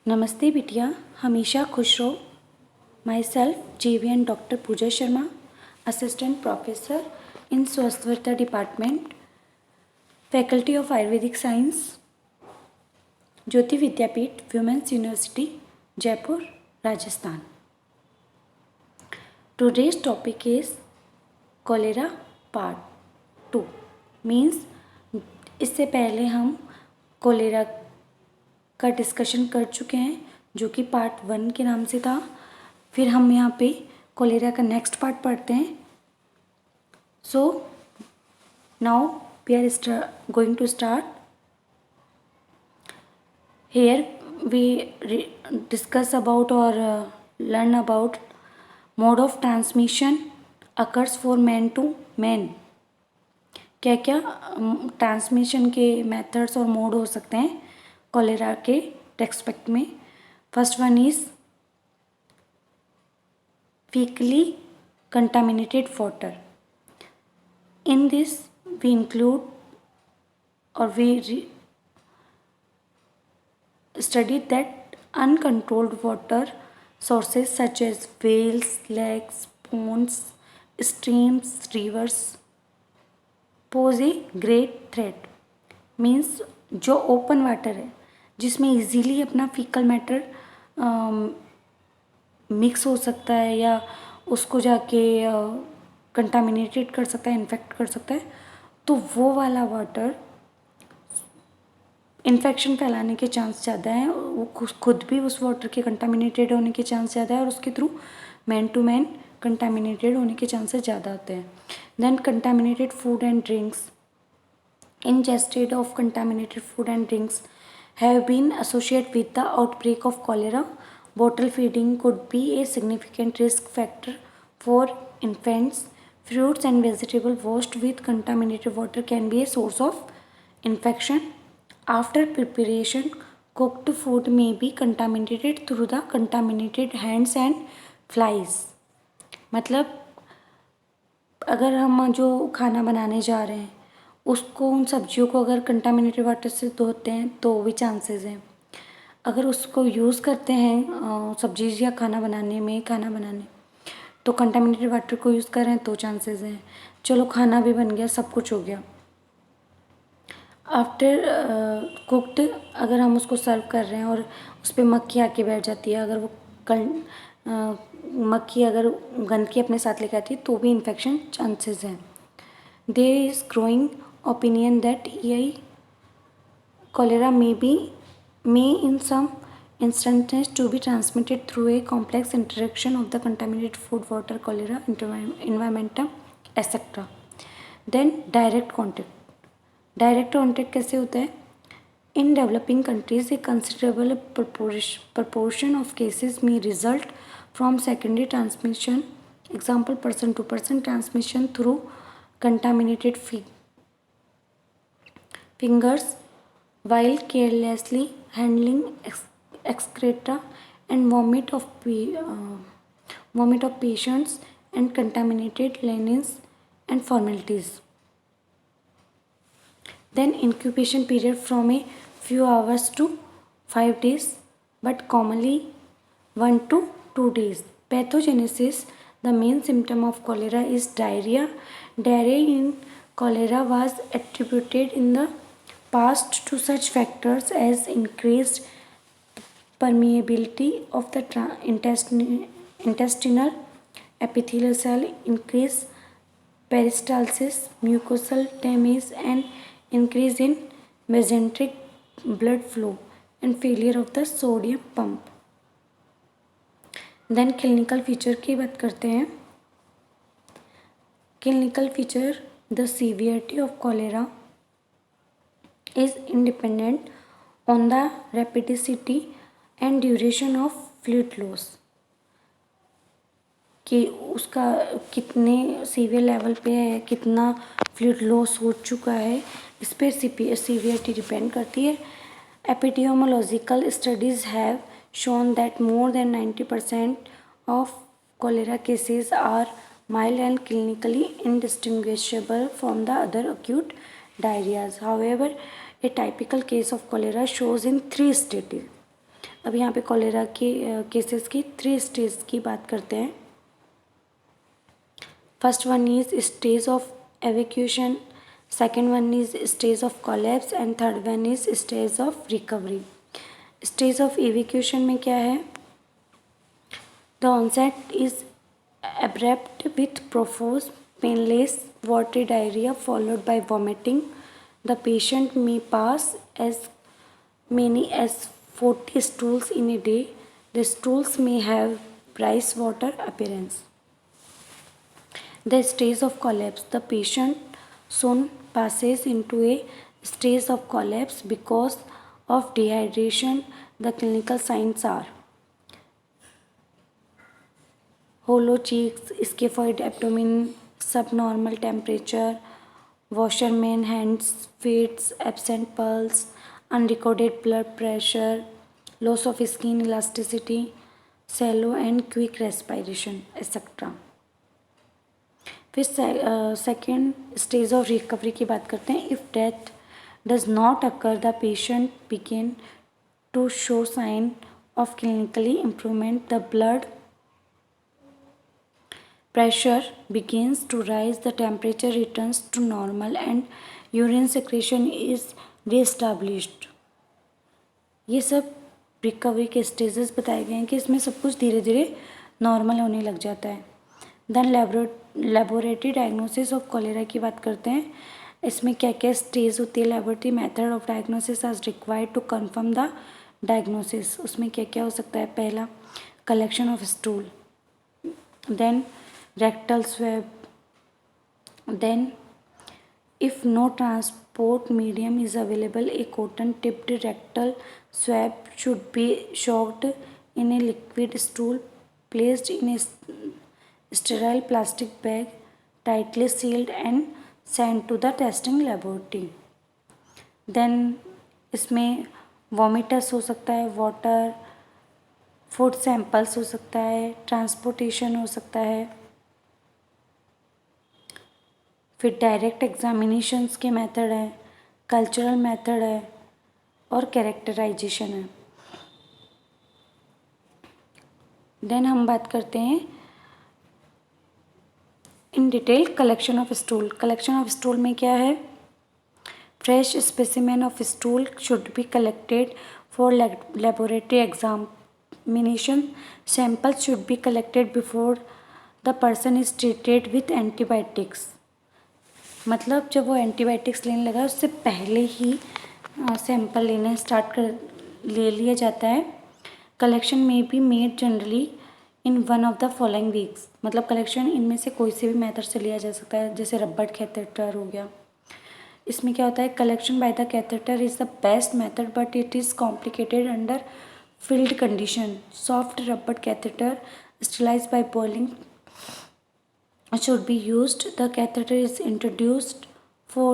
नमस्ते बिटिया, हमेशा खुश रहो। Myself JVN doctor Puja Sharma, assistant professor in Swasthavritta department, faculty of Ayurvedic science, Jyoti Vidyapeeth, women's university, Jaipur, Rajasthan. Today's topic is cholera part 2। Means इससे पहले हम कॉलेरा का डिस्कशन कर चुके हैं जो कि पार्ट 1 के नाम से था। फिर हम यहाँ पे कॉलेरा का नेक्स्ट पार्ट पढ़ते हैं। So now we are going to start. Here we discuss about और learn about mode of transmission occurs for man to man. क्या क्या ट्रांसमिशन के मेथड्स और मोड हो सकते हैं कॉलेरा के रेस्पेक्ट में। First one is faecally contaminated water. In this we include और we studied that uncontrolled water sources such as wells, lakes, ponds, streams, rivers pose a great threat। Means जो open water है जिसमें easily अपना faecal matter mix हो सकता है या उसको जाके कंटामिनेटेड कर सकता है, इन्फेक्ट कर सकता है, तो वो वाला वाटर इन्फेक्शन फैलाने के चांस ज़्यादा है। वो खुद भी उस वाटर के कंटामिनेटेड होने के चांस ज़्यादा है और उसके through man to man contaminated होने के चांसेस ज़्यादा होते हैं। Then contaminated food and drinks. Ingested of contaminated food and drinks have been associated with the outbreak of cholera. Bottle feeding could be a significant risk factor for infants. Fruits and vegetables washed with contaminated water can be a source of infection. After preparation, cooked food may be contaminated through the contaminated hands and flies. मतलब अगर हम जो खाना बनाने जा रहे हैं उसको, उन सब्जियों को अगर कंटामिनेटेड वाटर से धोते हैं तो भी चांसेस हैं। अगर उसको यूज़ करते हैं सब्जी या खाना बनाने तो कंटामिनेटेड वाटर को यूज़ कर रहे हैं तो चांसेस हैं। चलो खाना भी बन गया, सब कुछ हो गया। आफ्टर कुक्ड अगर हम उसको सर्व कर रहे हैं और उस पर मक्खी आके बैठ जाती है, अगर वो मक्खी अगर गंदगी अपने साथ लेकर आती है तो भी इन्फेक्शन चांसेस हैं। There is growing opinion that cholera may in some instances to be transmitted through a complex interaction of the contaminated food, water, cholera, environment, etc. Then direct contact कैसे होता है? In developing countries, a considerable proportion of cases may result from secondary transmission. Example, person to person transmission through contaminated fingers while carelessly handling excreta and vomit of patients and contaminated linens and formalities. Then incubation period from a few hours to 5 days, but commonly 1 to 2 days. Pathogenesis. The main symptom of cholera is diarrhea. Diarrhea in cholera was attributed in the past to such factors as increased permeability of the intestinal epithelial cell, increased peristalsis, mucosal damage, and increase in mesenteric blood flow and failure of the sodium pump. Then clinical feature की बात करते हैं। Clinical feature, the severity of cholera is independent on the rapidity and duration of fluid loss। कि उसका कितने severe level पे है, कितना फ्लूइड लॉस हो चुका है, इस पर सीवियरिटी डिपेंड करती है। Epidemiological studies have shown that more than 90% of cholera cases are mild and clinically indistinguishable from the other acute diarrheas. However, a typical case of cholera shows in 3 stages. अब यहाँ पे cholera के cases की 3 stage की बात करते हैं। First one is stage of evacuation, second one is stage of collapse and third one is stage of recovery. Stage of evacuation में क्या है? The onset is abrupt with profuse, painless, watery diarrhea followed by vomiting. The patient may pass as many as 40 stools in a day. The stools may have rice water appearance. The stage of collapse. The patient soon passes into a stage of collapse because of dehydration. The clinical signs are hollow cheeks, scaphoid abdomen, subnormal temperature, Washerman hands, feet, absent pulse, unrecorded blood pressure, loss of skin elasticity, shallow and quick respiration, etc. फिर second stage of recovery की बात करते हैं। If death does not occur the patient begin to show sign of clinically improvement, the blood pressure begins to rise, the temperature returns to normal and urine secretion is reestablished। ये सब recovery के stages बताए गए हैं कि इसमें सब कुछ धीरे धीरे नॉर्मल होने लग जाता है। Then laboratory diagnosis of cholera की बात करते हैं। इसमें क्या क्या स्टेज होती है? Laboratory method of diagnosis are required to confirm the diagnosis. उसमें क्या क्या हो सकता है? पहला, collection of stool, then rectal swab, then if no transport medium is available, a cotton tipped rectal swab should be soaked in a liquid stool placed in a sterile plastic bag, tightly sealed and sent to the testing laboratory। then इसमें वॉमिटस हो सकता है, water, food samples हो सकता है, transportation हो सकता है, फिर डायरेक्ट एग्जामिनेशंस के मेथड है, कल्चरल मेथड है और कैरेक्टराइजेशन है। देन हम बात करते हैं in detail collection of stool. Collection of stool में क्या है? Fresh specimen of stool should be collected for laboratory examination. Samples should be collected before the person is treated with antibiotics. मतलब जब वो एंटीबायोटिक्स लेने लगा उससे पहले ही सैंपल लेना ले लिया जाता है। कलेक्शन में be made generally in one of the following weeks. मतलब कलेक्शन इनमें से कोई से भी मेथड से लिया जा सकता है, जैसे रबड़ कैथेटर हो गया। इसमें क्या होता है? Collection by the catheter is the best method but it is complicated under field condition. Soft rubber catheter sterilised by boiling should be used. The catheter is introduced for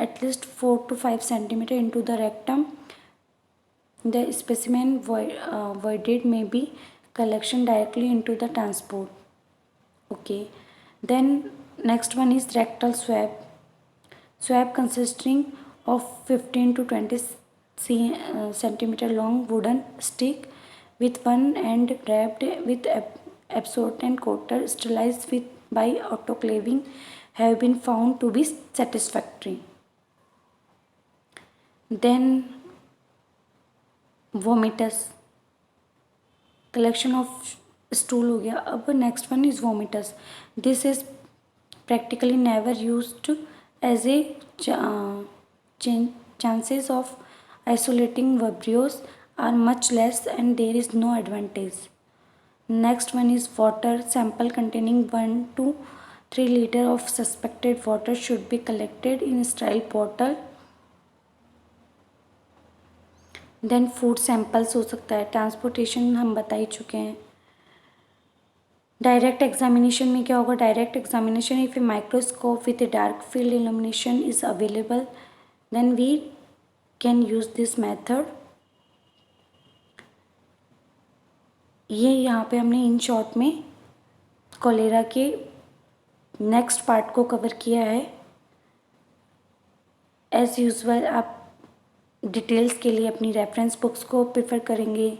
at least 4 to 5 centimeter into the rectum. The specimen voided may be collection directly into the transport. Okay. Then next one is rectal swab. Swab consisting of 15 to 20 centimeter long wooden stick with one end wrapped with absorbent coater sterilized with by autoclaving have been found to be satisfactory। then vomitus, collection of stool हो गया। अब next one is vomitus। this is practically never used as a chances of isolating vibrios are much less and there is no advantage। Next one is water sample containing 1 to 3 liter of suspected water should be collected in sterile bottle। Then food samples हो सकता है। Transportation हम बता ही चुके हैं। Direct examination में क्या होगा? Direct examination if a microscope with a dark field illumination is available then we can use this method. ये यहाँ पे हमने इन शॉर्ट में कॉलेरा के नेक्स्ट पार्ट को कवर किया है। एज़ यूजुअल आप डिटेल्स के लिए अपनी रेफरेंस बुक्स को प्रेफर करेंगे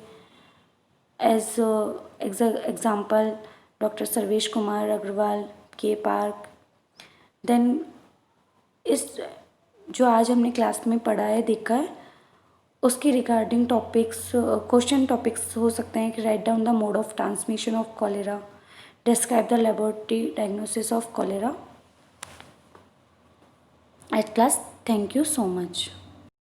as example doctor Sarvesh Kumar Agarwal, K Park. Then इस जो आज हमने क्लास में पढ़ा है, देखा है, उसके रिगार्डिंग टॉपिक्स, क्वेश्चन टॉपिक्स हो सकते हैं कि write down the mode of transmission of cholera, describe the laboratory diagnosis of cholera at class. Thank you so much.